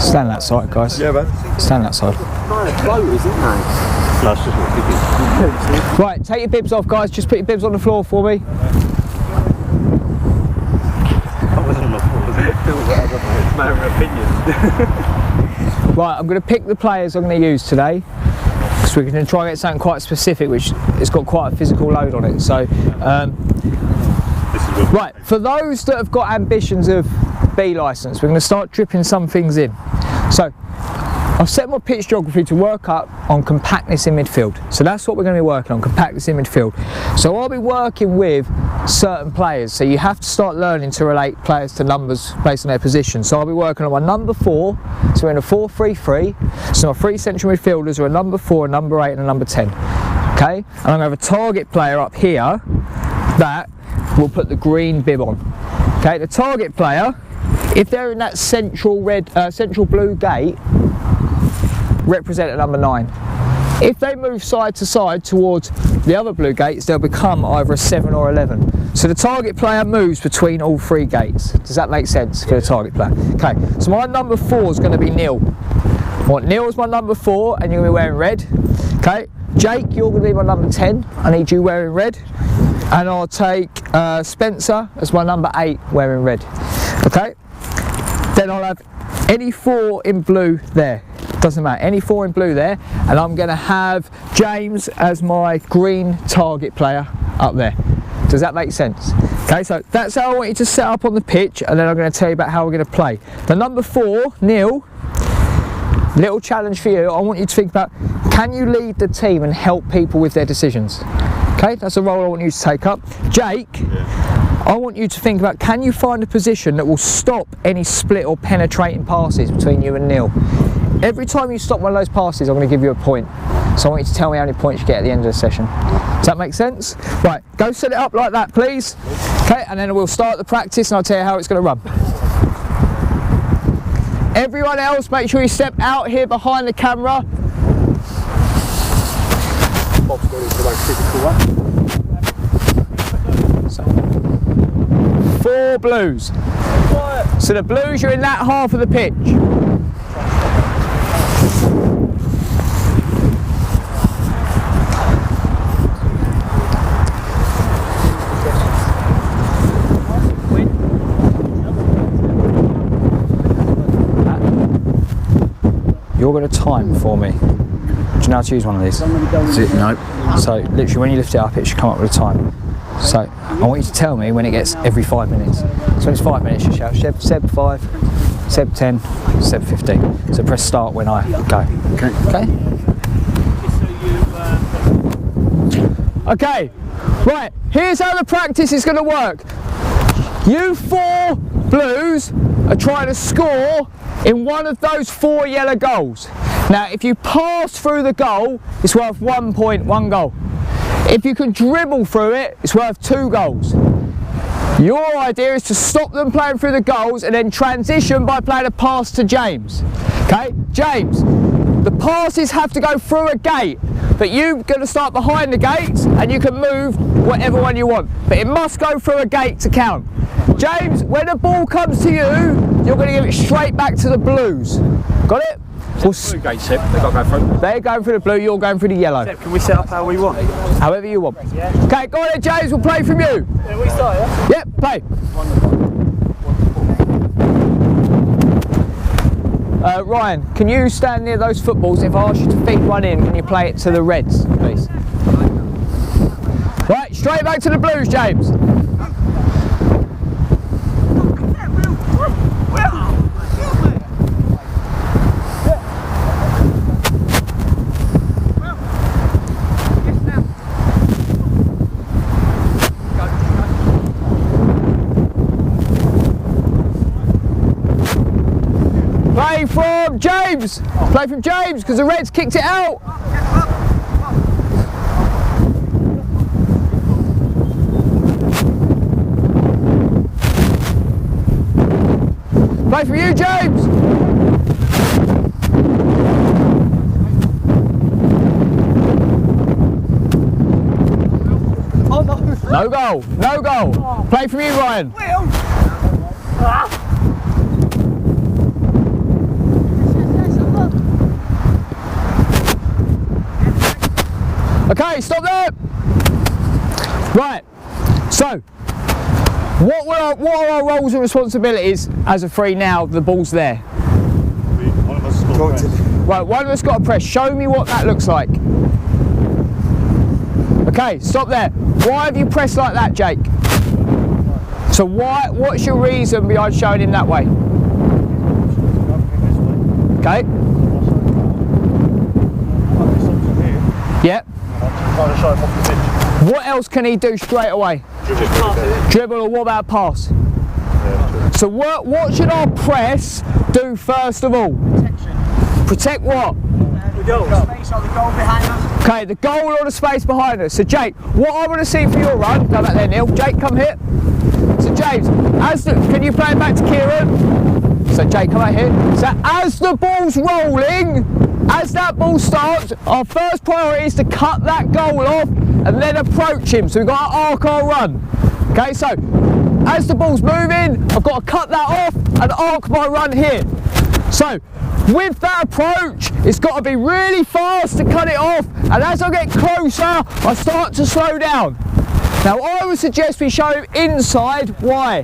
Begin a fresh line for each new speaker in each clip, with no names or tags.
Stand that side, guys.
Yeah, man.
Stand that side. Right, take your bibs off, guys. Just put your bibs on the floor for me.
It's a matter of opinion.
Right, I'm going to pick the players I'm going to use today. So we're going to try and get something quite specific, which has got quite a physical load on it. So, right, for those that have got ambitions of B licence, we're going to start dripping some things in. So, I've set my pitch geography to work up on compactness in midfield. So that's what we're going to be working on, compactness in midfield. So I'll be working with certain players. So you have to start learning to relate players to numbers based on their position. So I'll be working on my number 4. So we're in a 4-3-3. So my 3 central midfielders are a number 4, a number 8 and a number 10. Okay? And I'm going to have a target player up here that will put the green bib on. Okay? The target player, if they're in that central blue gate, represent a number 9. If they move side to side towards the other blue gates, they'll become either a 7 or 11. So the target player moves between all 3 gates. Does that make sense for the target player? Okay, so my number 4 is going to be Neil. Well, Neil's my number 4 and you're going to be wearing red. Okay, Jake, you're going to be my number 10. I need you wearing red. And I'll take Spencer as my number 8 wearing red. Okay, then I'll have any 4 in blue there. Doesn't matter, any 4 in blue there, and I'm going to have James as my green target player up there. Does that make sense? Okay, so that's how I want you to set up on the pitch, and then I'm going to tell you about how we're going to play. The number 4, Neil, little challenge for you. I want you to think about, can you lead the team and help people with their decisions? Okay, that's a role I want you to take up. Jake, I want you to think about, can you find a position that will stop any split or penetrating passes between you and Neil? Every time you stop one of those passes, I'm going to give you a point. So I want you to tell me how many points you get at the end of the session. Does that make sense? Right, go set it up like that, please. Okay, and then we'll start the practice and I'll tell you how it's going to run. Everyone else, make sure you step out here behind the camera. So, 4 blues. So the blues, you're in that half of the pitch. You're going to time for me. Do you know how to use one of these?
No.
So literally when you lift it up, it should come up with a time. So I want you to tell me when it gets every 5 minutes. So when it's 5 minutes, you shout Seb 5, Seb 10, Seb 15. So press start when I go. Okay? Okay, right, here's how the practice is going to work. You 4 blues are trying to score in one of those 4 yellow goals. Now if you pass through the goal, it's worth 1 point, 1 goal. If you can dribble through it, it's worth 2 goals. Your idea is to stop them playing through the goals and then transition by playing a pass to James. Okay, James, the passes have to go through a gate, but you're going to start behind the gates and you can move whatever one you want, but it must go through a gate to count. James, when the ball comes to you, you're going to give it straight back to the blues. Got it?
We'll gates, Seb. They've got to go through.
They're going through the blue, you're going through the yellow.
Seb, can we set up how we want?
However you want. Yeah. Okay, go on then, James, we'll play from you.
Yeah, we start, yeah?
Yep, play. Ryan, can you stand near those footballs? If I ask you to feed one in, can you play it to the Reds, please? Right, straight back to the blues, James. Play from James! Play from James, because the Reds kicked it out! Play from you, James!
Oh no!
No goal, no goal! Play from you, Ryan! Okay, stop there. Right, so what are our roles and responsibilities as a free now? The ball's there.
One of us got to press.
Right, one of us got to press. Show me what that looks like. Okay, stop there. Why have you pressed like that, Jake? So what's your reason behind showing him that way? Okay. Yep. What else can he do straight away? Dribble, or what about pass? So what should our press do first of all? Protect what?
The goal. Space or the goal behind us.
Okay, the goal or the space behind us. So Jake, what I want to see for your run, go back there Neil, Jake come here. So James, can you play it back to Kieran? So Jake, come out here. So as the ball's rolling, as that ball starts, our first priority is to cut that goal off and then approach him. So we've got to arc our run. Okay, so as the ball's moving, I've got to cut that off and arc my run here. So with that approach, it's got to be really fast to cut it off, and as I get closer, I start to slow down. Now I would suggest we show him inside. Why?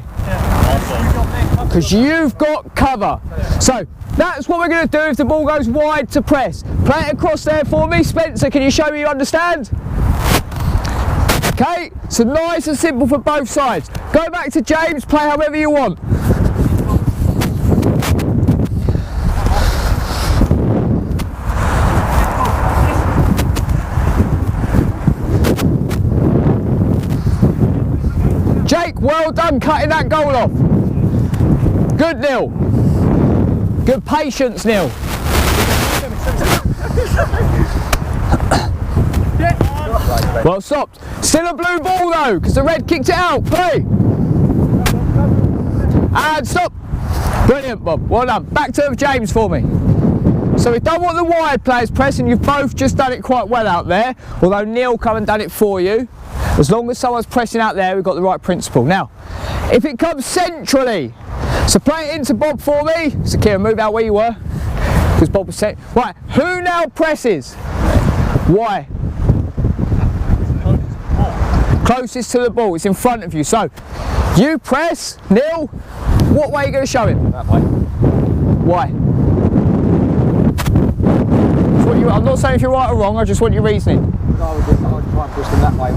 Because you've got cover. So that's what we're going to do if the ball goes wide to press. Play it across there for me. Spencer, can you show me you understand? Okay, so nice and simple for both sides. Go back to James, play however you want. Jake, well done cutting that goal off. Good, Neil. Good patience, Neil. Well stopped. Still a blue ball though, because the red kicked it out. Play. And stop. Brilliant, Bob. Well done. Back to James for me. So we've done what the wide players press, and you've both just done it quite well out there. Although Neil come and done it for you. As long as someone's pressing out there, we've got the right principle. Now, if it comes centrally, so play it into Bob for me. So Kieran, move out where you were, because Bob was set. Right, who now presses? Why? Closest to the ball, it's in front of you. So, you press, Neil, what way are you going to show him?
That way.
Why? I'm not saying if you're right or wrong, I just want your reasoning.
I'd try and push them that way.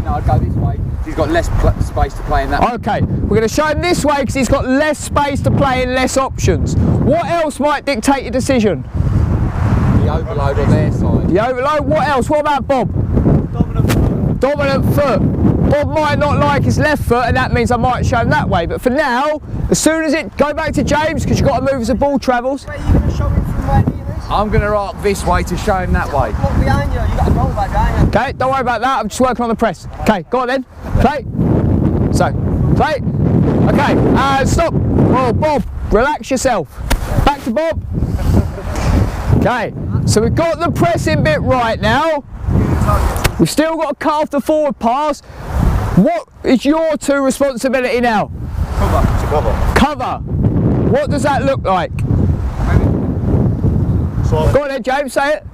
I'd go this way. He's got less space to play in that.
Okay, we're going to show him this way because he's got less space to play and less options. What else might dictate your decision?
The overload on their side.
The overload, what else? What about Bob? Dominant foot. Bob might not like his left foot, and that means I might show him that way. But for now, as soon as it, go back to James, because you've got to move as the ball travels.
Where are you going to show him from where he is?
I'm going to arc this way to show him that way.
Look behind you, you've got to go back behind you.
Okay, don't worry about that, I'm just working on the press. Okay, go on then, play. So, play. Okay, and stop. Oh, Bob, relax yourself. Back to Bob. Okay, so we've got the pressing bit right now. We've still got to cut off the forward pass. What is your two responsibility now?
Cover.
Cover. What does that look like?
So
Go on then, James, say it.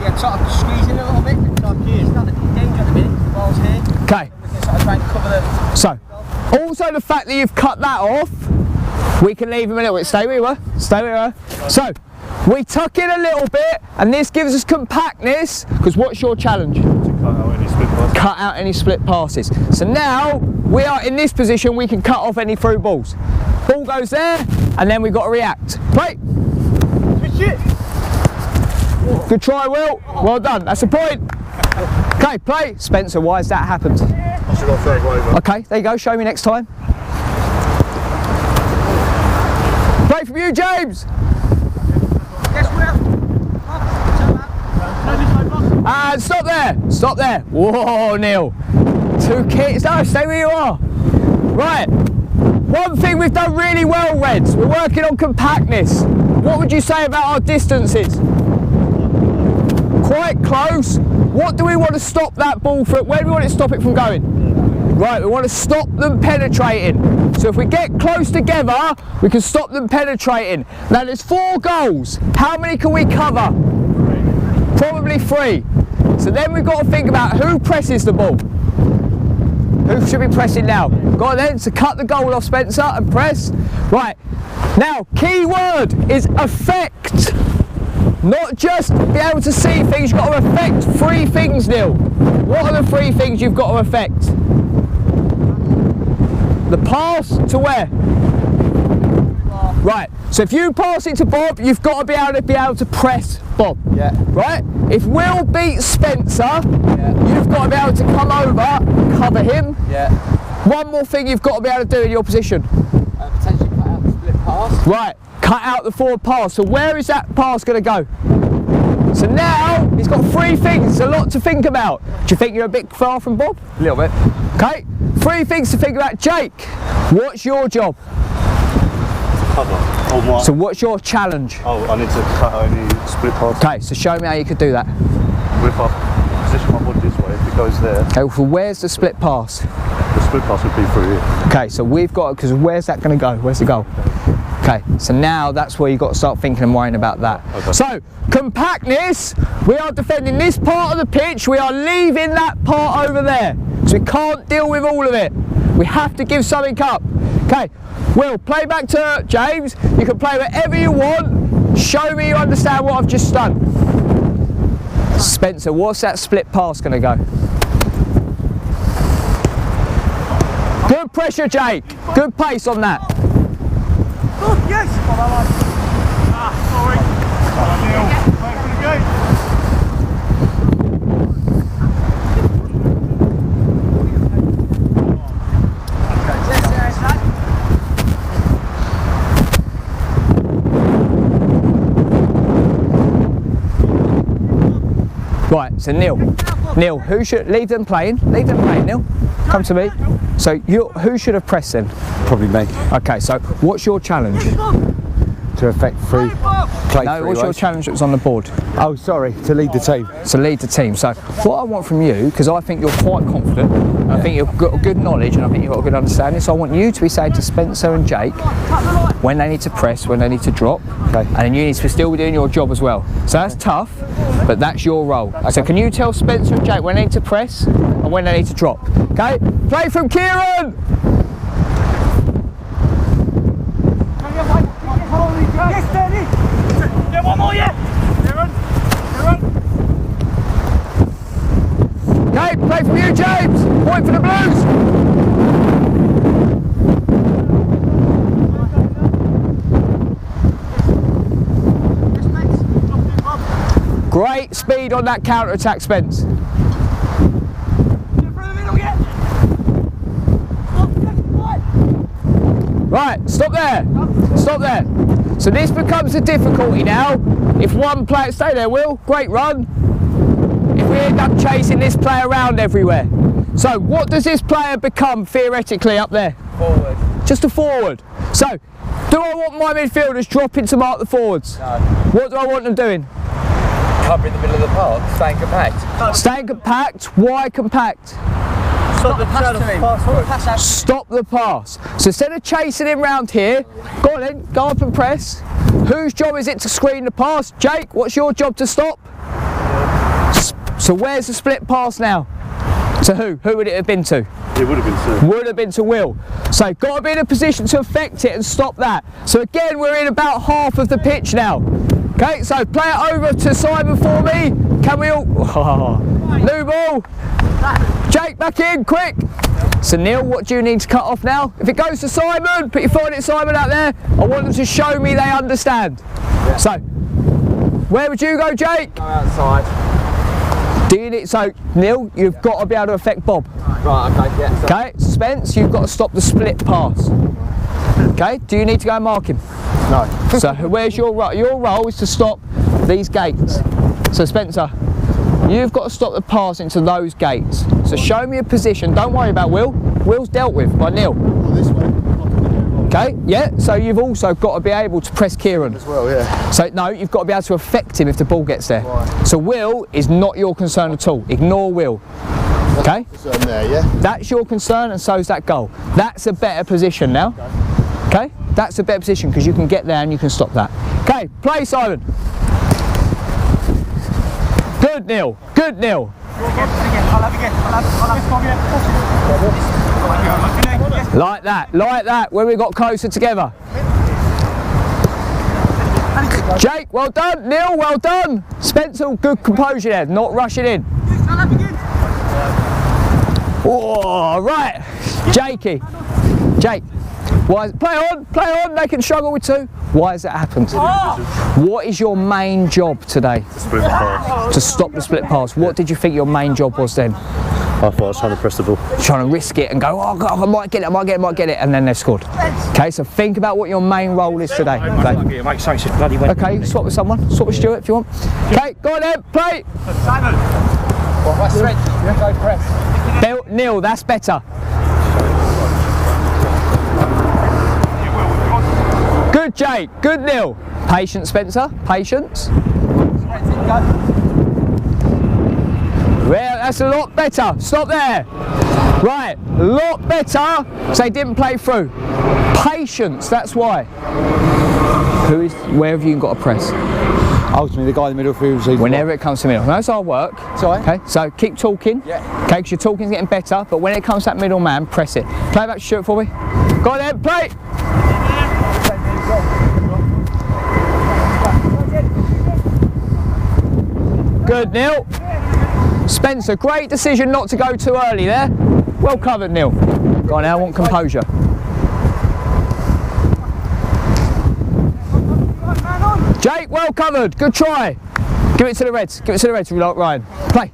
yeah, sort of squeezing a little bit. It's not a danger at the minute, the ball's here.
Okay.
We can sort of try and cover the...
So, also the fact that you've cut that off, we can leave him a little bit. Stay where you were. Stay where you were. So, we tuck in a little bit, and this gives us compactness, because what's your challenge? Cut out any split passes. So now, we are in this position, we can cut off any through balls. Ball goes there, and then we've got to react. Play. Good try, Will. Well done. That's a point. Okay, play. Spencer, why has that happened? Okay, there you go. Show me next time. Play from you, James. And stop there. Stop there. Whoa, Neil. Two kicks. No, stay where you are. Right. One thing we've done really well, Reds. We're working on compactness. What would you say about our distances? Quite close. What do we want to stop that ball from? Where do we want to stop it from going? Right, we want to stop them penetrating. So if we get close together, we can stop them penetrating. Now there's 4 goals. How many can we cover? Probably 3. So so then we've got to think about who presses the ball. Who should be pressing now? Go on then, so cut the goal off, Spencer, and press. Right, now, key word is affect. Not just be able to see things, you've got to affect 3 things, Neil. What are the 3 things you've got to affect? The pass to where? Right, so if you pass it to Bob, you've got to be able to press Bob.
Yeah.
Right? If Will beats Spencer, you've got to be able to come over, cover him.
Yeah.
One more thing you've got to be able to do in your position.
Potentially cut out the split pass.
Right, cut out the forward pass. So where is that pass going to go? So now he's got 3 things. It's a lot to think about. Do you think you're a bit far from Bob?
A little bit.
Okay, 3 things to think about. Jake, what's your job?
Cover. Oh, my.
So what's your challenge?
Oh, I need to cut any split pass.
Okay, so show me how you could do that.
If I position my body this way, if it goes there,
Okay, so where's the split pass?
the split pass would be through here.
Okay, so we've got, because where's that going to go? Where's the goal? Okay, so now that's where you've got to start thinking and worrying about that.
Okay.
So, compactness, we are defending this part of the pitch, we are leaving that part over there. So we can't deal with all of it. We have to give something up. Okay, Will, play back to James. You can play wherever you want. Show me you understand what I've just done. Spencer, what's that split pass going to go? Good pressure, Jake. Good pace on that.
Oh, yes!
Sorry. Play for the game.
Right, so Neil, who should leave them playing? Leave them playing, Neil. Come to me. So who should have pressed then?
Probably me.
Okay, so what's your challenge?
To affect 3. Play
No,
3
what's your
ways.
challenge that was on the board?
Oh, sorry, to lead the team.
So lead the team. So what I want from you, because I think you're quite confident, and I think you've got good knowledge, and I think you've got a good understanding. So I want you to be saying to Spencer and Jake when they need to press, when they need to drop,
Okay.
and then you need to still be doing your job as well. So that's tough, but that's your role. So can you tell Spencer and Jake when they need to press and when they need to drop? Okay. Play from Kieran.
Yes, Danny! Get one more, yeah!
Okay, play from you, James. Point for the Blues. Great speed on that counter attack, Spence. Right, stop there. Stop there. So this becomes a difficulty now. If one player, stay there, Will. Great run. If we end up chasing this player around everywhere. So what does this player become theoretically up there?
Forward.
Just a forward. So do I want my midfielders dropping to mark the forwards?
No.
What do I want them doing?
Covering the middle of the park, staying compact.
Staying compact. Why compact?
Stop the pass.
Stop the pass. So instead of chasing him round here, go on then, go up and press. Whose job is it to screen the pass? Jake, what's your job to stop? So where's the split pass now? To who? Who would it have been to?
It would have been two.
Would have been to Will. So got to be in a position to affect it and stop that. So again, we're in about half of the pitch now. Okay, so play it over to Simon for me. Can we all... New ball. Jake, back in, quick. So Neil, what do you need to cut off now? If it goes to Simon, put your foot on it, Simon, out there. I want them to show me they understand. Yeah. So, where would you go, Jake?
Go outside.
Do you need, so Neil, you've got to be able to affect Bob.
Right, okay, yeah. So
Okay, Spence, you've got to stop the split pass. Okay, do you need to go and mark him?
no.
So where's your role? Your role is to stop these gates. So Spencer, you've got to stop the pass into those gates. So show me a position. Don't worry about Will. Will's dealt with by Neil.
Well, this way.
Okay, yeah. So you've also got to be able to press Kieran.
As well, yeah.
So no, you've got to be able to affect him if the ball gets there.
Right.
So Will is not your concern at all. Ignore Will. Okay?
So I'm there, yeah.
That's your concern, and so's that goal. That's a better position now. Okay? That's a better position because you can get there and you can stop that. Okay, play, Simon. Good. Good, Neil. Good, Neil. Like that, like that, when we got closer together. Jake, well done. Neil, well done. Spencer, good composure there, not rushing in. Oh, right. Jakey. Jake, why, play on, they can struggle with two. Why has that happened? What is your main job today?
To split the pass.
To stop the split pass. What did you think your main job was then?
I thought I was trying to press the ball.
Trying to risk it and go, oh God, I might get it, and then they've scored. Okay, so think about what your main role is today. Okay, swap with someone, swap with Stuart if you want. Okay, go on then, play!
Simon! Well, my strength, go press.
Neil, that's better. Good Jake, good Neil. Patience Spencer, patience. Well, that's a lot better. Stop there. Right, a lot better. So they didn't play through. Patience, that's why. Where have you got to press?
Ultimately, the guy in the middle feels easy.
Whenever it comes to middle. That's our work.
Sorry?
Okay, so keep talking.
Yeah.
Okay, because your talking's getting better, but when it comes to that middle man, press it. Play back to Stuart for me. Go on then, play. Good, Neil. Spencer, great decision not to go too early there. Well covered, Neil. Go on now, I want composure. Jake, well covered. Good try. Give it to the Reds. Give it to the Reds, Ryan. Play.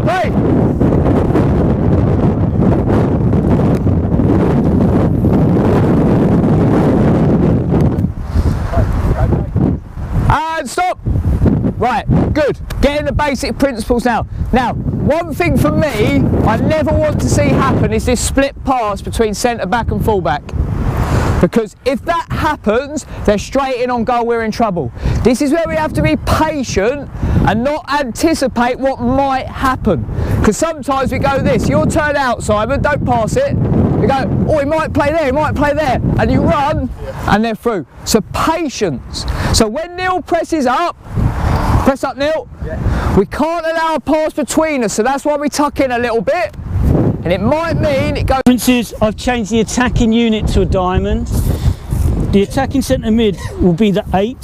Play. And stop. Right, good. Getting the basic principles now. Now, one thing for me, I never want to see happen is this split pass between centre back and full back. Because if that happens, they're straight in on goal, we're in trouble. This is where we have to be patient and not anticipate what might happen. Because sometimes we go this, your turn out, Simon, don't pass it. You go, oh, he might play there, he might play there. And you run, and they're through. So patience. So when Neil presses up, press up, Neil. Yeah. We can't allow a pass between us, so that's why we tuck in a little bit. And it might mean it goes.
Differences, I've changed the attacking unit to a diamond. The attacking centre mid will be the 8,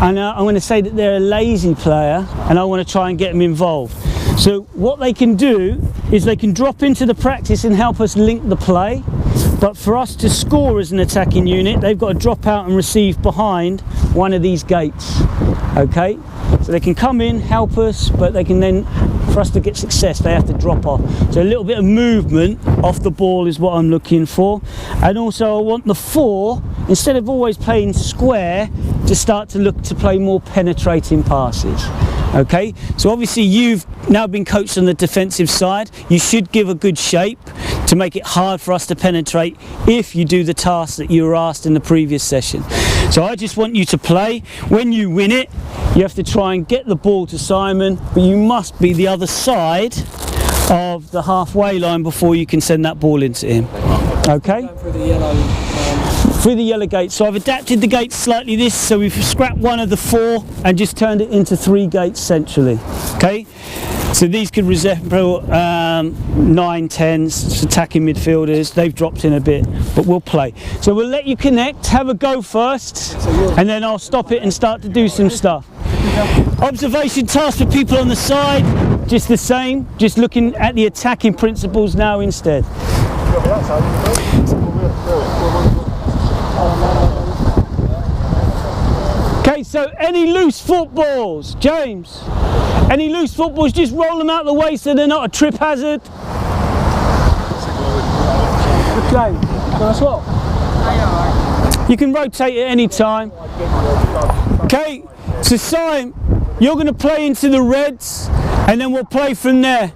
and I'm going to say that they're a lazy player, and I want to try and get them involved. So what they can do is they can drop into the practice and help us link the play. But for us to score as an attacking unit, they've got to drop out and receive behind one of these gates. Okay, so they can come in, help us, but they can then, for us to get success, they have to drop off. So a little bit of movement off the ball is what I'm looking for. And also I want the 4, instead of always playing square, to start to look to play more penetrating passes. Okay, so obviously you've now been coached on the defensive side. You should give a good shape to make it hard for us to penetrate if you do the task that you were asked in the previous session. So I just want you to play. When you win it, you have to try and get the ball to Simon, but you must be the other side of the halfway line before you can send that ball into him. Okay? Through the yellow gate. So I've adapted the gates slightly this, so we've scrapped one of the 4 and just turned it into 3 gates centrally. Okay? So these could resemble 9-10s, attacking midfielders. They've dropped in a bit, but we'll play. So we'll let you connect, have a go first, and then I'll stop it and start to do some stuff. Observation task for people on the side, just the same, just looking at the attacking principles now instead. Okay, so any loose footballs, James? Any loose footballs, just roll them out the way so they're not a trip hazard. Okay, that's what? You can rotate at any time. Okay, so Simon, you're going to play into the Reds and then we'll play from there.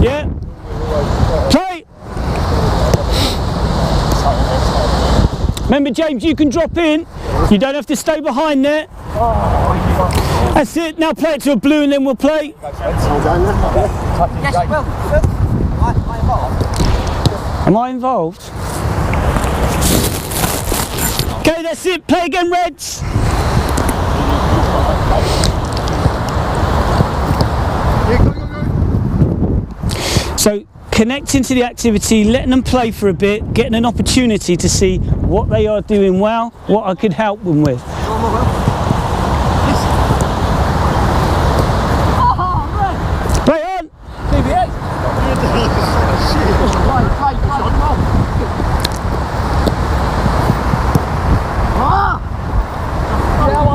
Yeah? Play! Remember, James, you can drop in. You don't have to stay behind there. That's it. Now play it to a blue and then we'll play. Am I involved? Okay, that's it. Play again, Reds. So connecting to the activity, letting them play for a bit, getting an opportunity to see what they are doing well, what I could help them with. Play on!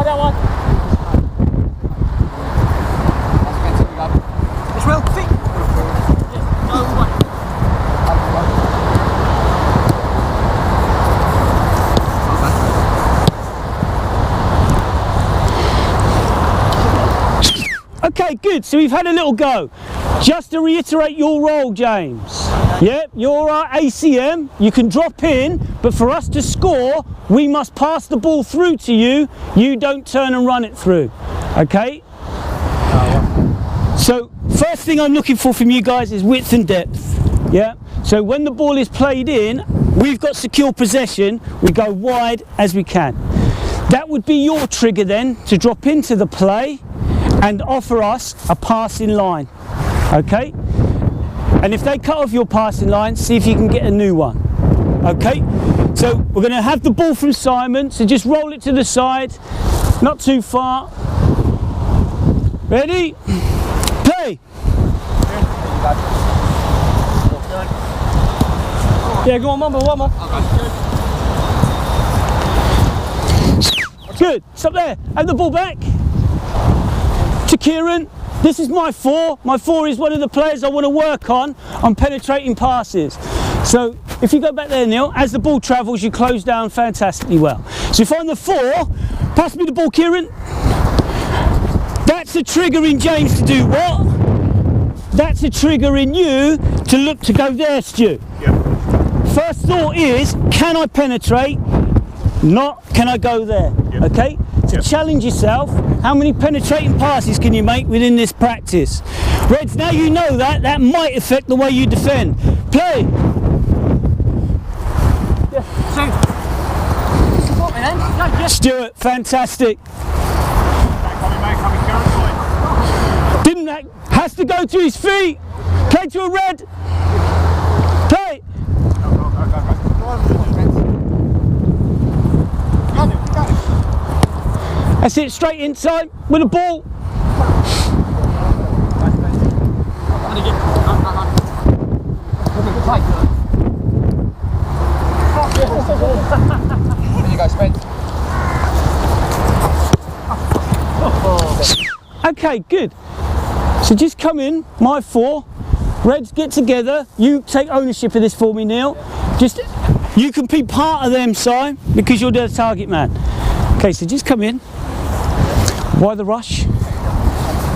That one. It's well thick.
Okay, good. So we've had a little go. Just to reiterate your role, James. Yep, you're our ACM. You can drop in, but for us to score, we must pass the ball through to you. You don't turn and run it through. Okay? So first thing I'm looking for from you guys is width and depth. Yeah. So when the ball is played in, we've got secure possession. We go wide as we can. That would be your trigger then to drop into the play and offer us a passing line. Okay? And if they cut off your passing line, see if you can get a new one. Okay? So we're going to have the ball from Simon, so just roll it to the side, not too far. Ready? Play!
Yeah, go on, one more.
Good, stop there, have the ball back. To Kieran, this is my 4. My 4 is one of the players I want to work on penetrating passes. So if you go back there, Neil, as the ball travels, you close down fantastically well. So if I'm the 4, pass me the ball, Kieran. That's a trigger in James to do what? That's a trigger in you to look to go there, Stu.
Yeah.
First thought is, can I penetrate? Not, can I go there?
Yeah.
Okay? To challenge yourself, how many penetrating passes can you make within this practice? Reds, now you know that might affect the way you defend. Play! Stuart, fantastic. Didn't that, has to go to his feet. Play to a red. Play! That's it, straight inside with the ball.
There you go, Spence.
Okay, good. So just come in, my 4. Reds, get together. You take ownership of this for me, Neil. Just, you can be part of them, Si, because you're the target man. Okay, so just come in. Why the rush?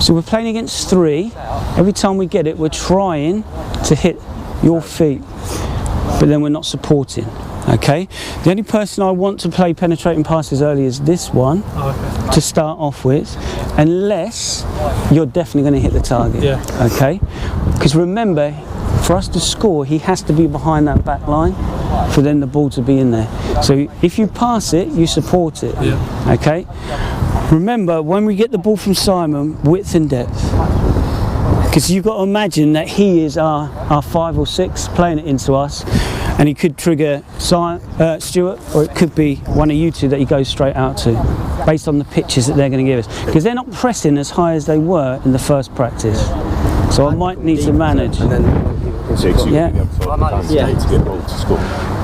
So we're playing against 3. Every time we get it, we're trying to hit your feet, but then we're not supporting. Okay? The only person I want to play penetrating passes early is this one to start off with, unless you're definitely going to hit the target. Yeah. Okay? Because remember, for us to score, he has to be behind that back line for then the ball to be in there. So if you pass it, you support it. Yeah. Okay? Remember, when we get the ball from Simon, width and depth. Because you've got to imagine that he is our 5 or 6 playing it into us, and he could trigger Stuart, or it could be one of you two that he goes straight out to, based on the pitches that they're going to give us. Because they're not pressing as high as they were in the first practice. So I might need to manage. Yeah.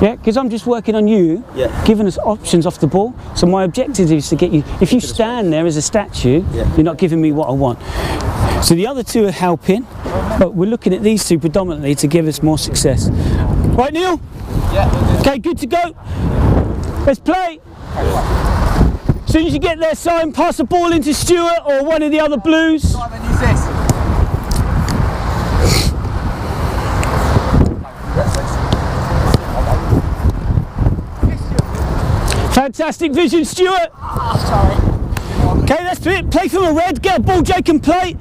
Yeah, because I'm just working on you, giving us options off the ball. So my objective is to get you, if you stand there as a statue, you're not giving me what I want. So the other 2 are helping, but we're looking at these 2 predominantly to give us more success. Right, Neil? Yeah. Okay, good to go. Let's play. As soon as you get there, Simon, pass the ball into Stuart or one of the other blues.
Simon, use this.
Fantastic vision, Stuart. Okay, that's it. Play from a red. Get a ball, Jake, and play.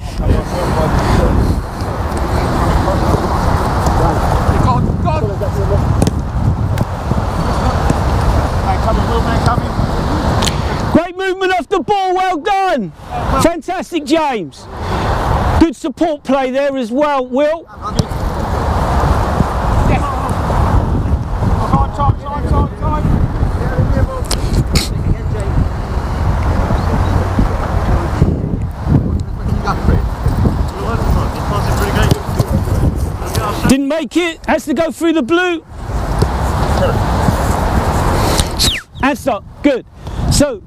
Great movement off the ball. Well done. Fantastic, James. Good support play there as well, Will. make it, has to go through the blue. And stop, good. So,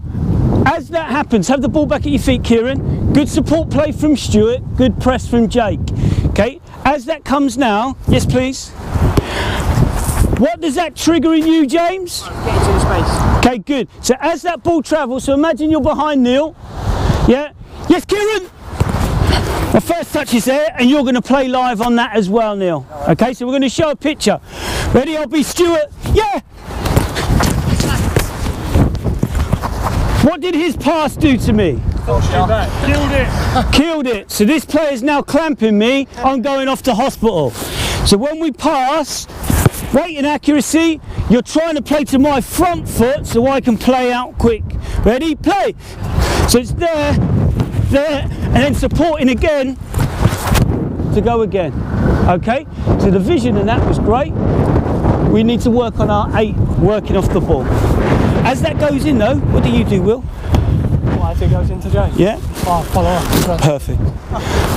as that happens, have the ball back at your feet, Kieran. Good support play from Stuart, good press from Jake. Okay, as that comes now, yes please. What does that trigger in you, James?
Get into the space.
Okay, good. So as that ball travels, so imagine you're behind Neil. Yeah? Yes, Kieran! My first touch is there, and you're going to play live on that as well, Neil. Okay, so we're going to show a picture. Ready? I'll be Stuart. Yeah! What did his pass do to me?
Killed it.
Killed it. So this player's now clamping me. I'm going off to hospital. So when we pass, weight and accuracy, you're trying to play to my front foot so I can play out quick. Ready? Play. So it's there, and then supporting again to go again. Okay? So the vision in that was great. We need to work on our 8 working off the ball. As that goes in though, what do you do, Will?
Well, as it goes into Jake.
Yeah?
Oh, follow on.
Perfect.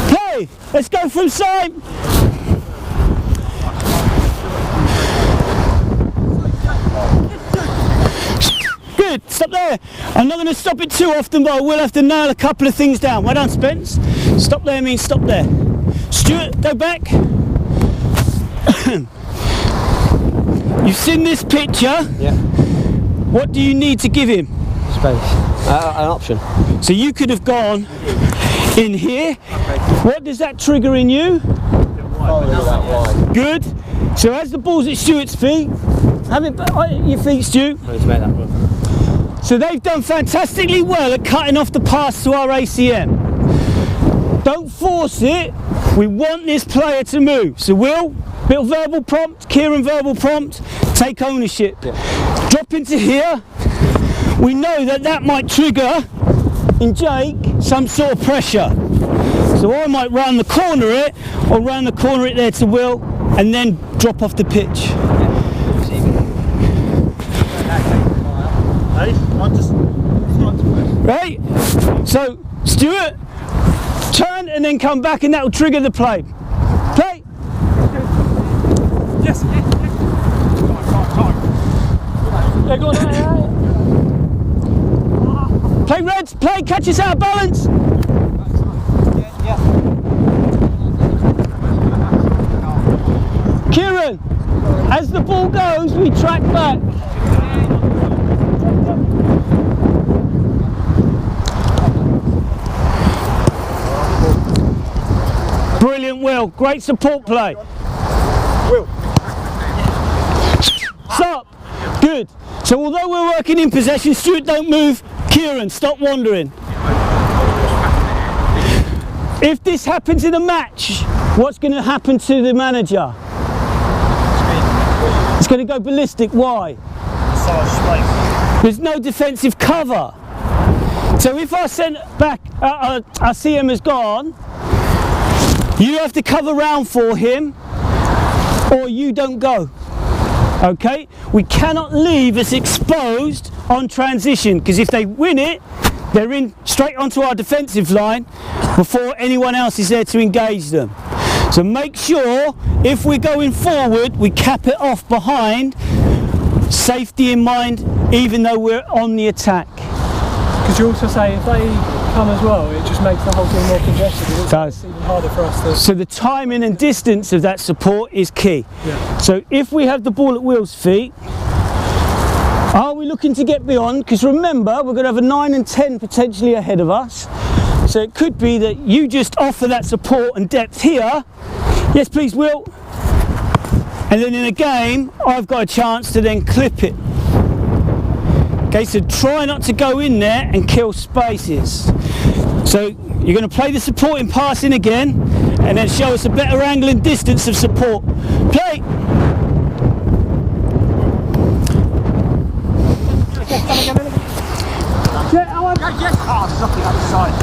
Play! Let's go from side. Good, stop there. I'm not going to stop it too often, but I will have to nail a couple of things down. Well done, Spence. Stop there means stop there. Stuart, go back. You've seen this picture.
Yeah.
What do you need to give him?
Space. An option.
So you could have gone in here. What does that trigger in you? Good. So as the ball's at Stuart's feet, have it at your feet, Stu.
Let's make that run.
So they've done fantastically well at cutting off the pass to our ACM. Don't force it. We want this player to move. So Will, bit of verbal prompt, Kieran verbal prompt, take ownership. Yeah. Drop into here. We know that that might trigger in Jake some sort of pressure. So I might round the corner it, or round the corner it there to Will, and then drop off the pitch. Right? So, Stuart, turn and then come back and that will trigger the play. Play!
Yes.
Yeah, go on.
Play Reds, play, catch us out of balance. Kieran, as the ball goes, we track back. Brilliant, Will. Great support play.
Will.
Stop. Good. So although we're working in possession, Stuart, don't move. Kieran, stop wandering. If this happens in a match, what's going to happen to the manager? It's going to go ballistic. Why? There's no defensive cover. So if our centre back, our CM has gone, you have to cover round for him, or you don't go. Okay? We cannot leave us exposed on transition, because if they win it, they're in straight onto our defensive line before anyone else is there to engage them. So make sure if we're going forward, we cap it off behind, safety in mind, even though we're on the attack.
Could you also say if they come as well, it just makes the whole thing more congested?
It does.
It's even harder for us to...
So the timing and distance of that support is key.
Yeah.
So if we have the ball at Will's feet, are we looking to get beyond? Because remember, we're going to have a 9 and 10 potentially ahead of us. So it could be that you just offer that support and depth here. Yes, please, Will. And then in a game, I've got a chance to then clip it. Okay, so try not to go in there and kill spaces. So you're going to play the supporting pass in again, and then show us a better angle and distance of support. Play!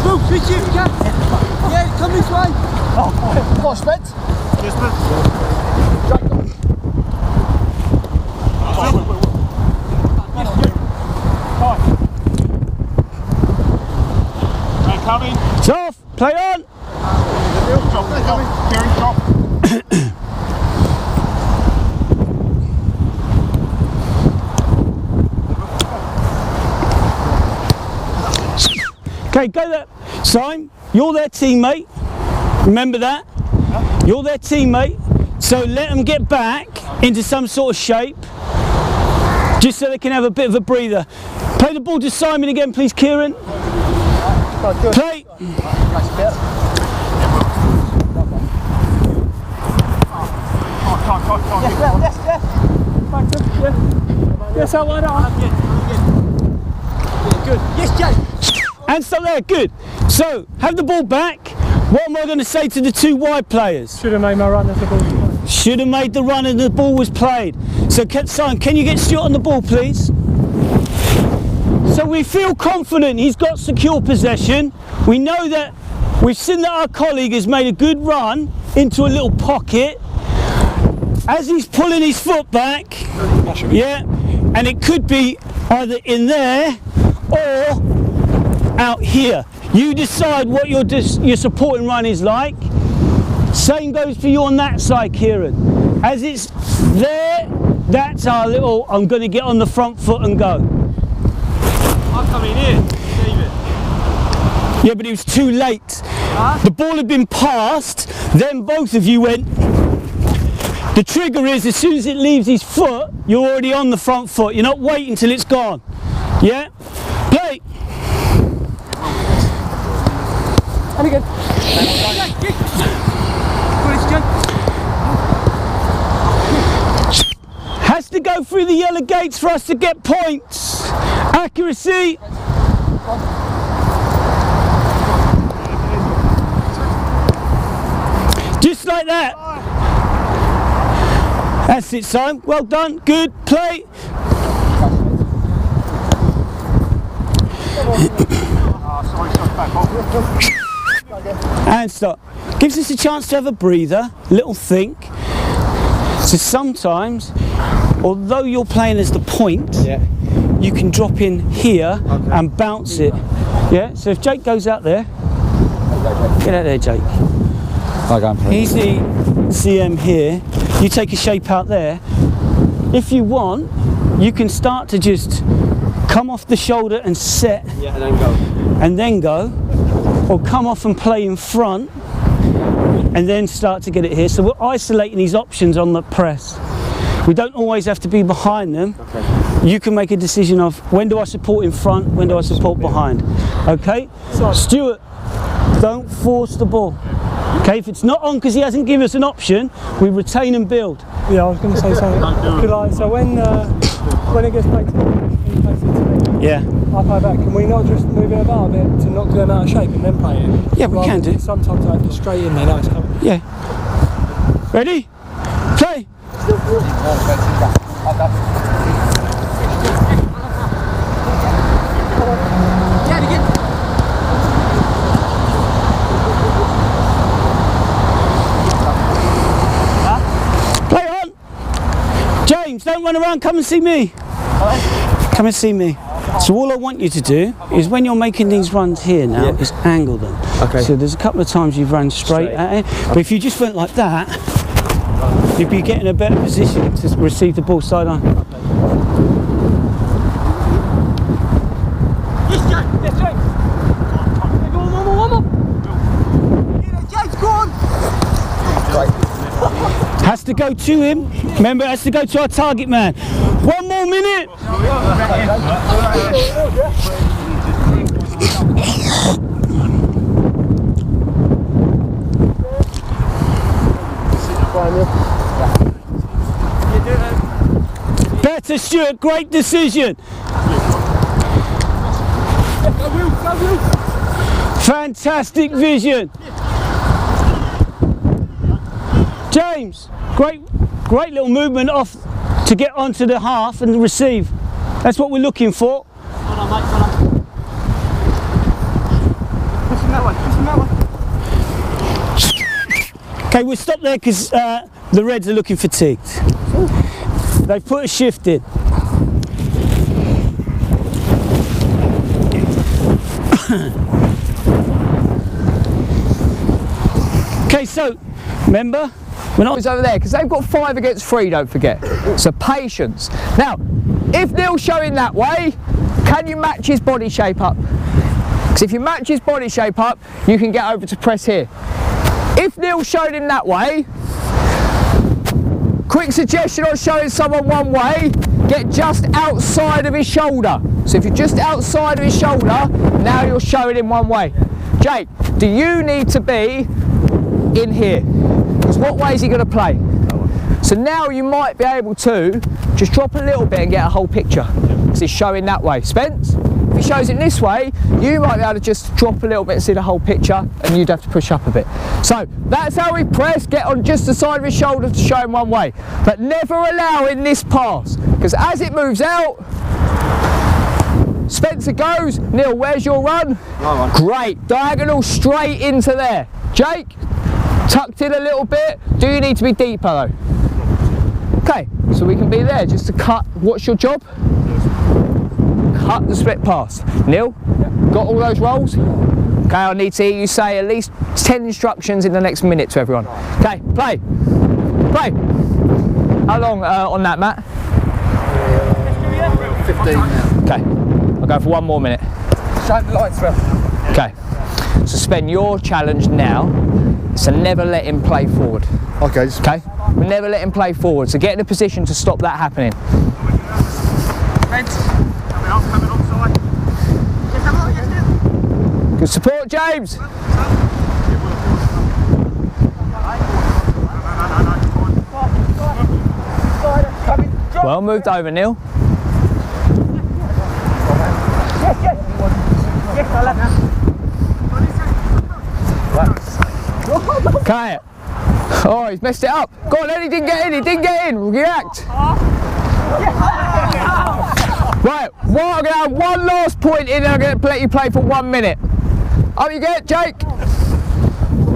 Move, reach if you can. Yeah, come this way. Come on, Spence.
Coming.
It's off! Play on! Okay, go there. Simon, you're their teammate. Remember that? You're their teammate. So let them get back into some sort of shape, just so they can have a bit of a breather. Play the ball to Simon again, please, Kieran. Play.
Yes, I want Good. Yes, Jay.
And stop there, good. So, have the ball back. What am I going to say to the two wide players?
Should have made my run as the ball was played.
Should have made the run and the ball was played. So, Simon, can you get Stuart on the ball, please? So we feel confident he's got secure possession. We know that we've seen that our colleague has made a good run into a little pocket. As he's pulling his foot back, yeah, and it could be either in there or out here. You decide what your supporting run is like. Same goes for you on that side, Kieran. As it's there, that's our little, I'm going to get on the front foot and go.
I'm coming in, David.
Yeah, but it was too late.
Huh?
The ball had been passed, then both of you went. The trigger is as soon as it leaves his foot, you're already on the front foot. You're not waiting till it's gone. Yeah? Play.
And again.
Has to go through the yellow gates for us to get points. Accuracy. Just like that. That's it, Simon. Well done. Good. Play. And stop. Gives us a chance to have a breather, little think. So sometimes, although you're playing as the point, you can drop in here and bounce it. Yeah. So if Jake goes out there, get out there, Jake. He's the CM here. You take a shape out there. If you want, you can start to just come off the shoulder and set, and then go, or come off and play in front, and then start to get it here. So we're isolating these options on the press. We don't always have to be behind them. You can make a decision of when do I support in front, when do I support behind. Okay? Stuart, don't force the ball. Okay, if it's not on because he hasn't given us an option, we retain and build.
Yeah, I was going to say something. So when it gets played to me,
Yeah.
I play back. Can we not just move it about a bit to knock them out of shape and then play it?
Yeah, we can do.
Sometimes I have to straight in there. No, it's coming.
Yeah. Ready? Play. Play on. James, don't run around. Come and see me. Come and see me. So all I want you to do is when you're making these runs here now, is angle them.
Okay.
So there's a couple of times you've run straight at it, but if you just went like that, you'd be getting a better position to receive the ball side on.
Yes, James. Yes, James. Go on, one more. Get it, James, go on.
Has to go to him. Remember, it has to go to our target man. 1 more minute. Better, Stuart. Great decision. Fantastic vision. James, great little movement off to get onto the half and receive. That's what we're looking for.
Hold on, mate, hold on. Push him that way, push him that way.
Okay, we'll stop there because the Reds are looking fatigued. They've put a shift in. Okay, so remember,
We're not over there because they've got 5 against 3, don't forget. So patience. Now, if Neil's showing that way, can you match his body shape up? Because if you match his body shape up, you can get over to press here. If Neil showed him that way, quick suggestion on showing someone one way, get just outside of his shoulder. So if you're just outside of his shoulder, now you're showing him one way. Jake, do you need to be in here? Because what way is he going to play? So now you might be able to just drop a little bit and get a whole picture. Because he's showing that way. Spence, if he shows it this way, you might be able to just drop a little bit and see the whole picture, and you'd have to push up a bit. So that's how we press, get on just the side of his shoulder to show him one way. But never allowing this pass, because as it moves out, Spencer goes. Neil, where's your run? Great, diagonal straight into there. Jake, tucked in a little bit. Do you need to be deeper though? Okay, so we can be there just to cut. What's your job? Cut the split pass. Neil, got all those rolls? Okay, I need to hear you say at least 10 instructions in the next minute to everyone. Okay, play. Play. How long on that, Matt?
15 now.
Okay, I'll go for 1 more minute.
Shine the lights, Phil.
Okay, so spend your challenge now. So never let him play forward.
Okay.
Okay? Never let him play forward. So get in a position to stop that happening. Good support, James. Well moved over, Neil. Okay. Oh, he's messed it up. Go on, then he didn't get in. He didn't get in. React. Right, well, I'm going to have one last point in and I'm going to let you play for 1 minute. Up you get, Jake.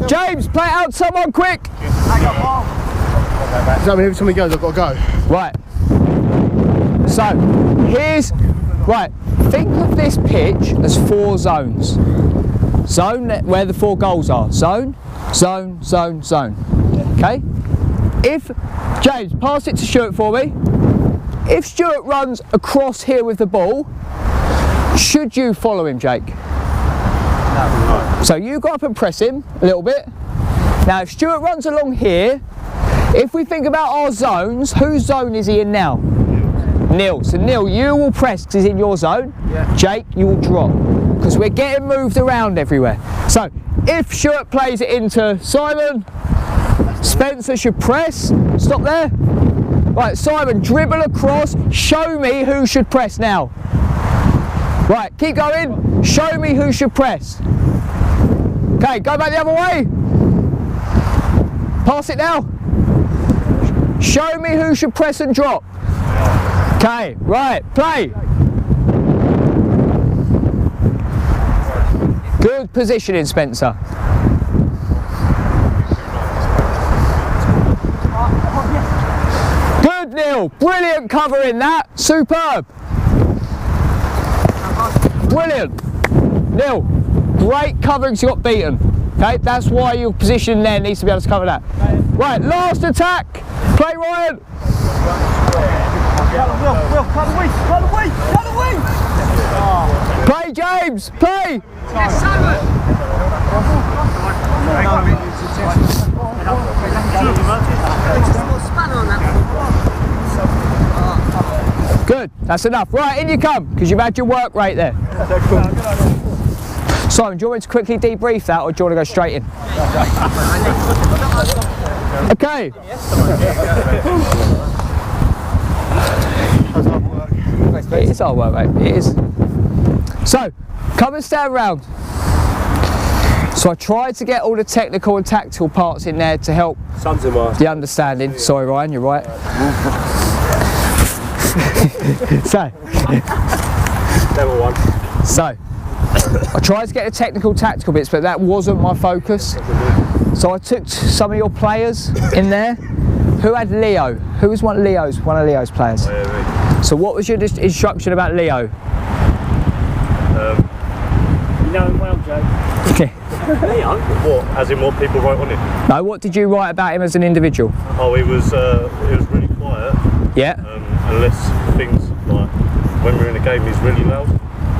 James, play it out to someone quick.
Does that mean every time he goes, I've got to go?
Right. So, here's... Right, think of this pitch as 4 zones. Zone where the 4 goals are. Zone, zone, zone, zone. Okay? If... James, pass it to Stuart for me. If Stuart runs across here with the ball, should you follow him, Jake? No. So you go up and press him a little bit. Now if Stuart runs along here, if we think about our zones, whose zone is he in now? Neil. So Neil, you will press because he's in your zone. Yeah. Jake, you will drop because we're getting moved around everywhere. So if Stuart plays it into Simon, Spencer should press. Stop there. Right, Simon, dribble across. Show me who should press now. Right, keep going. Show me who should press. Okay, go back the other way. Pass it now. Show me who should press and drop. Okay, right, play. Good positioning, Spencer. Good, Neil. Brilliant covering that. Superb. Brilliant. Neil, great covering, so you got beaten. Okay, that's why your position there needs to be able to cover that. Right, last attack. Play, Ryan. Play, James. Play. Good, that's enough. Right, in you come, because you've had your work rate there. Simon, do you want me to quickly debrief that, or do you want to go straight in? Okay. It is hard work, mate. It is. So, come and stand round. So I tried to get all the technical and tactical parts in there to help the understanding. Sorry, Ryan, you're right. So I tried to get the technical, tactical bits, but that wasn't my focus. So I took some of your players in there. Who had Leo? Who was one of Leo's players? So what was your instruction about Leo?
You know him well, Joe.
Okay.
Leo? What? As in what people wrote on it?
No, what did you write about him as an individual?
Oh, he was really quiet.
Yeah.
Unless things like when we're in a game, he's really loud.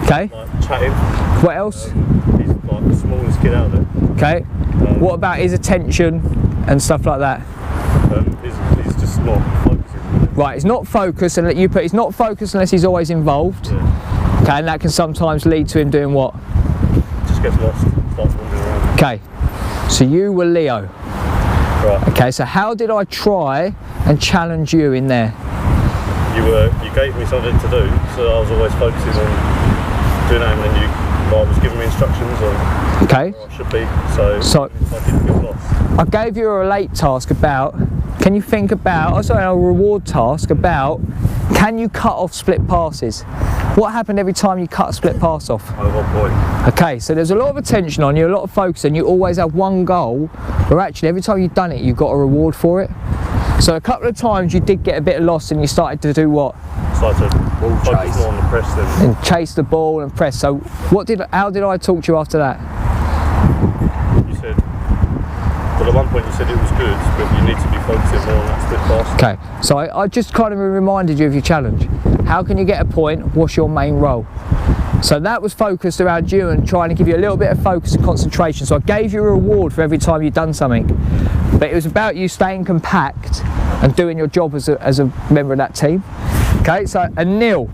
Okay.
like chatting.
What else?
He's like the smallest kid out there.
Okay. What about his attention and stuff like that?
He's just not focusing.
Right, he's not focused, and he's not focused unless he's always involved.
Yeah.
Okay, and that can sometimes lead to him doing what?
Just gets lost, starts wandering around.
Okay. So you were Leo.
Right.
Okay, so how did I try and challenge you in there?
You gave me something to do, so I was always focusing on doing that, and then I was giving me instructions on
Okay.
where I should be, so I didn't get lost.
I gave you a relate task about, can you think about, a reward task about, can you cut off split passes? What happened every time you cut a split pass off?
At what point?
Okay, so there's a lot of attention on you, a lot of focus, and you always have one goal, where actually every time you've done it, you've got a reward for it. So a couple of times you did get a bit lost and you started to do what?
Started to focus more on the press then.
And chase the ball and press. So how did I talk to you after that?
You said, well, at one point you said it was good, but you need to be focusing more on that split pass.
Okay, so I just kind of reminded you of your challenge. How can you get a point? What's your main role? So that was focused around you and trying to give you a little bit of focus and concentration. So I gave you a reward for every time you'd done something. But it was about you staying compact and doing your job as a member of that team. Okay, so and Neil,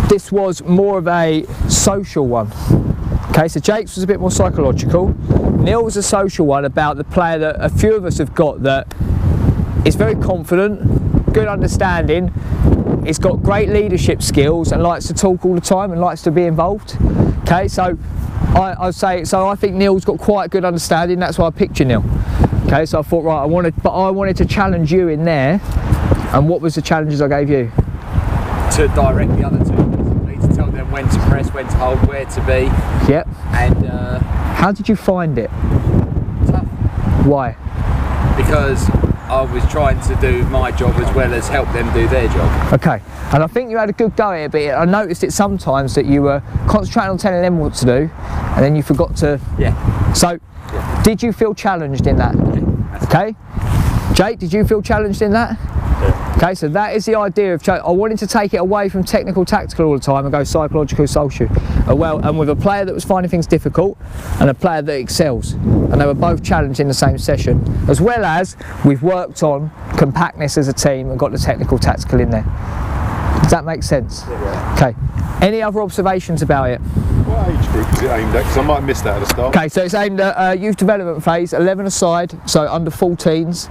this was more of a social one. Okay, so Jake's was a bit more psychological. Neil was a social one about the player that a few of us have got that is very confident, good understanding, he's got great leadership skills and likes to talk all the time and likes to be involved. Okay, so I think Neil's got quite a good understanding, that's why I picked you, Neil. Okay, so I thought, right, I wanted to challenge you in there. And what was the challenges I gave you?
To direct the other two, basically, to tell them when to press, when to hold, where to be.
Yep.
And
how did you find it?
tough.
Why?
Because I was trying to do my job as well as help them do their job.
Okay, and I think you had a good go at it, but I noticed it sometimes that you were concentrating on telling them what to do, and then you forgot to.
Yeah.
So, did you feel challenged in that? Okay. Jake, did you feel challenged in that?
Yeah.
Okay, so that is the idea of I wanted to take it away from technical, tactical all the time and go psychological, social. And with a player that was finding things difficult and a player that excels. And they were both challenged in the same session. As well as we've worked on compactness as a team and got the technical, tactical in there. Does that make sense?
Yeah.
Okay. Any other observations about it?
What age group is it aimed at? Because I might have missed that at the start.
Okay, so it's aimed at youth development phase, 11 aside, so under 14s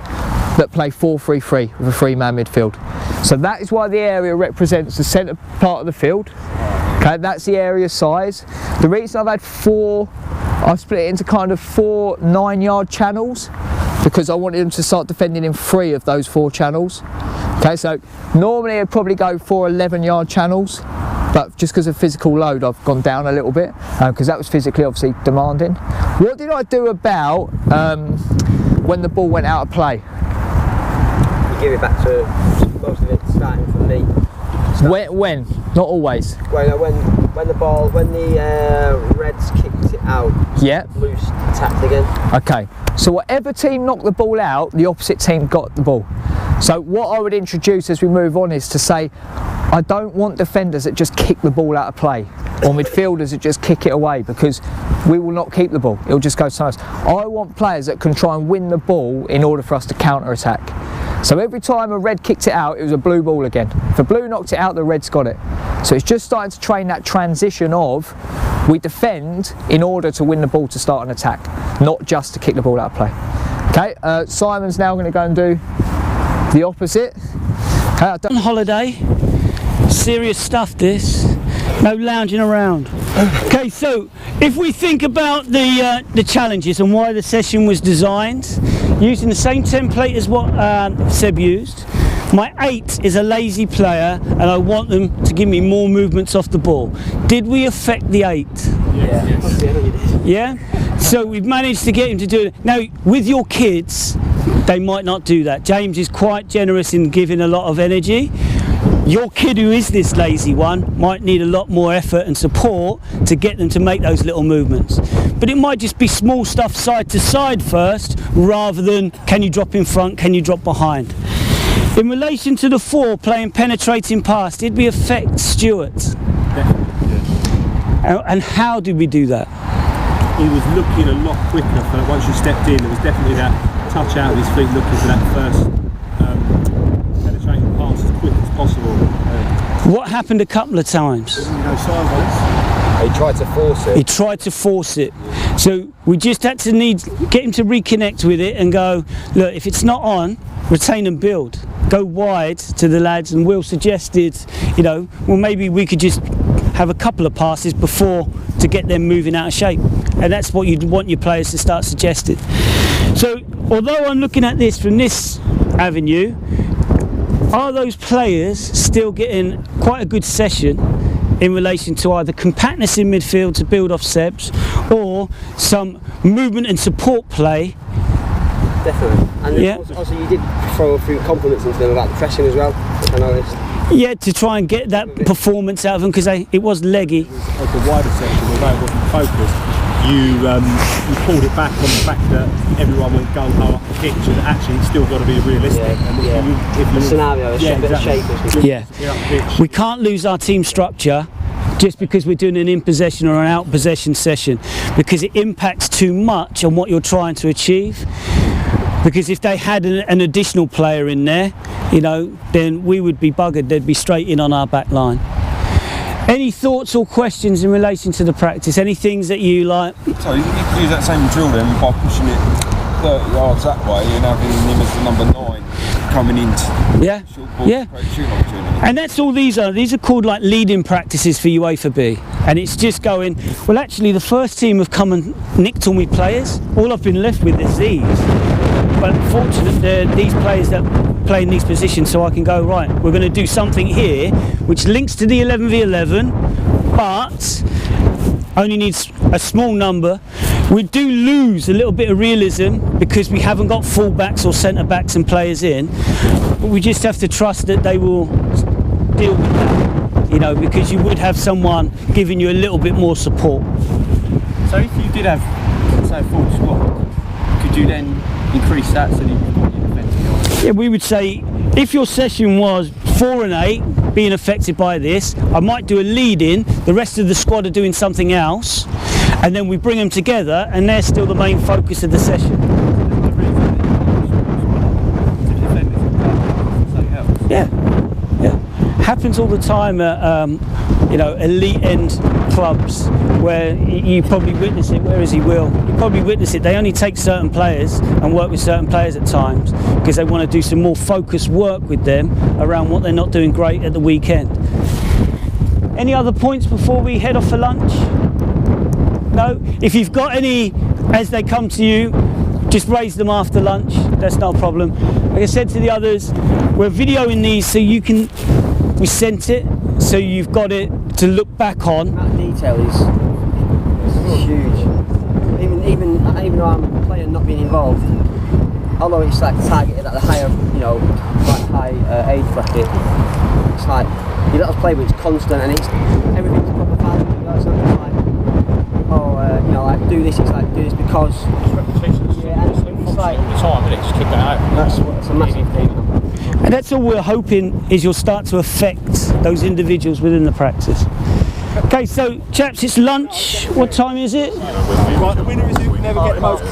that play 4-3-3 with a 3-man midfield. So that is why the area represents the centre part of the field. Okay, that's the area size. The reason I've split it into kind of 4 9-yard channels because I wanted them to start defending in 3 of those 4 channels. Okay, so normally I'd probably go 4 11-yard channels, but just because of physical load I've gone down a little bit because that was physically obviously demanding. What did I do about when the ball went out of play?
You give it back to most of it starting from me.
When? Not always.
When the Reds kicked it out,
Yeah.
Blues attacked again.
Okay, so whatever team knocked the ball out, the opposite team got the ball. So what I would introduce as we move on is to say, I don't want defenders that just kick the ball out of play or midfielders that just kick it away because we will not keep the ball, it'll just go somewhere else. I want players that can try and win the ball in order for us to counter-attack. So every time a red kicked it out, it was a blue ball again. If a blue knocked it out, the red's got it. So it's just starting to train that transition of we defend in order to win the ball to start an attack, not just to kick the ball out of play. Okay, Simon's now going to go and do the opposite.
On holiday, serious stuff this, no lounging around. Okay, so if we think about the challenges and why the session was designed, using the same template as what Seb used, my 8 is a lazy player and I want them to give me more movements off the ball. Did we affect the 8?
Yeah.
Yeah? So we've managed to get him to do it. Now, with your kids, they might not do that. James is quite generous in giving a lot of energy. Your kid who is this lazy one might need a lot more effort and support to get them to make those little movements. But it might just be small stuff side to side first, rather than can you drop in front, can you drop behind. In relation to the 4 playing penetrating pass, did we affect Stuart? And how did we do that?
He was looking a lot quicker. So once you stepped in, there was definitely that touch out of his feet, looking for that first penetrating pass as quick as possible.
What happened a couple of times?
He tried to force it.
He tried to force it. So we just had to get him to reconnect with it and go, look, if it's not on, retain and build. Go wide to the lads, and Will suggested, you know, well, maybe we could just have a couple of passes before to get them moving out of shape. And that's what you'd want your players to start suggesting. So although I'm looking at this from this avenue, are those players still getting quite a good session in relation to either compactness in midfield to build off Sebs, or some movement and support play?
Definitely. And
Yeah.
also you did throw a few compliments into them about the pressing as well, I noticed.
Yeah, to try and get that performance out of them, because it was leggy.
Of the wider section, although it wasn't focused, you pulled it back on the fact that everyone went gung-ho up the pitch, and actually it's still got to be realistic. And if
The scenario, a bit of shape or something.
Yeah. We can't lose our team structure just because we're doing an in possession or an out possession session, because it impacts too much on what you're trying to achieve. Because if they had an additional player in there, you know, then we would be buggered. They'd be straight in on our back line. Any thoughts or questions in relation to the practice? Any things that you like?
So you could use that same drill then by pushing it 30 yards that way and having him as the number 9 coming into
Yeah,
short ball
yeah.
to create shooting opportunity.
And that's all these are. These are called like leading practices for UEFA B. And it's just going, well, actually the first team have come and nicked all my players. All I've been left with is these. But fortunately, they're these players that play in these positions, so I can go, right, we're going to do something here which links to the 11v11, but only needs a small number. We do lose a little bit of realism because we haven't got full-backs or centre-backs and players in, but we just have to trust that they will deal with that, you know, because you would have someone giving you a little bit more support.
So if you did have, say, a full squad, could you then increase that so that you've got your defensive?
Yeah, we would say if your session was 4 and 8 being affected by this, I might do a lead in, the rest of the squad are doing something else, and then we bring them together and they're still the main focus of the session. Yeah, yeah. Happens all the time at you know, elite end clubs where you probably witness it, whereas he will. You probably witness it. They only take certain players and work with certain players at times because they want to do some more focused work with them around what they're not doing great at the weekend. Any other points before we head off for lunch? No? If you've got any as they come to you, just raise them after lunch. That's no problem. Like I said to the others, we're videoing these so you can, we sent it, so you've got it to look back on.
That detail is huge. Even though I'm a player not being involved, although it's like targeted at the higher, you know, quite high age bracket, it's like you let us play, but it's constant and it's everything's proper value. You know, it's not just like, oh, you know, like do this. It's like do this because. Yeah, and it's like
all the time, and just keep going out.
that's a massive thing.
And that's all we're hoping is you'll start to affect those individuals within the practice. Okay, so chaps, it's lunch. What time is it?
Right, the winner is who can never get the most